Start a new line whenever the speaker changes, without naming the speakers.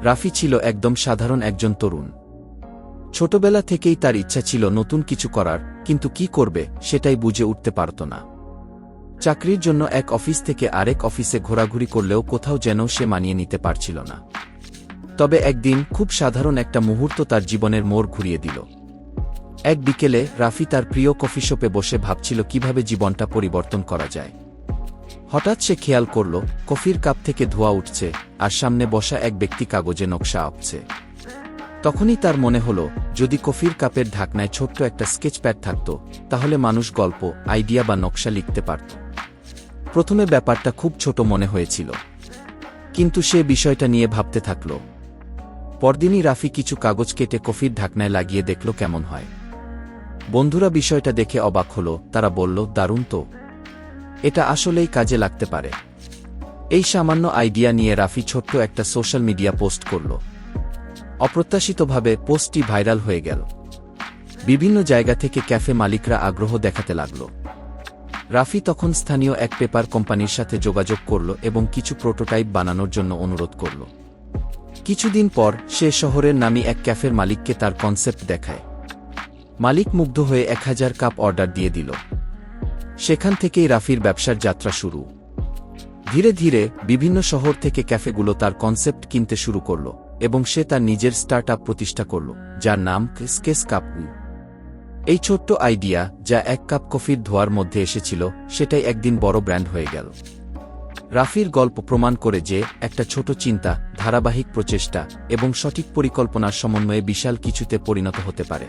রাফি ছিল একদম সাধারণ একজন তরুণ। ছোটবেলা থেকেই তার ইচ্ছা ছিল নতুন কিছু করার, কিন্তু কি করবে সেটাই বুঝে উঠতে পারত না। চাকরির জন্য এক অফিস থেকে আরেক অফিসে ঘোরাঘুরি করলেও কোথাও যেন সে মানিয়ে নিতে পারছিল না। তবে একদিন খুব সাধারণ একটা মুহূর্ত তার জীবনের মোড় ঘুরিয়ে দিল। এক বিকেলে রাফি তার প্রিয় কফি শপে বসে ভাবছিল কিভাবে জীবনটা পরিবর্তন করা যায়। হঠাৎ সে খেয়াল করল কফির কাপ থেকে ধোঁয়া উঠছে, আর সামনে বসা এক ব্যক্তি কাগজে নকশা আঁকছে। তখনই তার মনে হল, যদি কফির কাপের ঢাকনায় ছোট্ট একটা স্কেচ প্যাড থাকত, তাহলে মানুষ গল্প, আইডিয়া বা নকশা লিখতে পারত। প্রথমে ব্যাপারটা খুব ছোট মনে হয়েছিল, কিন্তু সে বিষয়টা নিয়ে ভাবতে থাকল। পরদিনই রাফি কিছু কাগজ কেটে কফির ঢাকনায় লাগিয়ে দেখল কেমন হয়। বন্ধুরা বিষয়টা দেখে অবাক হল, তারা বলল, দারুণ তো, এটা আসলেই কাজে লাগতে পারে। এই সামান্য আইডিয়া নিয়ে রাফি ছোট্ট একটা সোশ্যাল মিডিয়া পোস্ট করল। অপ্রত্যাশিতভাবে পোস্টটি ভাইরাল হয়ে গেল। বিভিন্ন জায়গা থেকে ক্যাফে মালিকরা আগ্রহ দেখাতে লাগল। রাফি তখন স্থানীয় এক পেপার কোম্পানির সাথে যোগাযোগ করল এবং কিছু প্রোটোটাইপ বানানোর জন্য অনুরোধ করল। কিছুদিন পর সে শহরের নামী এক ক্যাফের মালিককে তার কনসেপ্ট দেখায়। মালিক মুগ্ধ হয়ে 1000 কাপ অর্ডার দিয়ে দিল। সেখান থেকেই রাফির ব্যবসার যাত্রা শুরু। ধীরে ধীরে বিভিন্ন শহর থেকে ক্যাফেগুলো তার কনসেপ্ট কিনতে শুরু করল এবং সে তার নিজের স্টার্টআপ প্রতিষ্ঠা করল, যার নাম স্কেচ কাপ। এই ছোট্ট আইডিয়া, যা এক কাপ কফির ধোয়ার মধ্যে এসেছিল, সেটাই একদিন বড় ব্র্যান্ড হয়ে গেল। রাফির গল্প প্রমাণ করে যে একটা ছোট চিন্তা, ধারাবাহিক প্রচেষ্টা এবং সঠিক পরিকল্পনার সমন্বয়ে বিশাল কিছুতে পরিণত হতে পারে।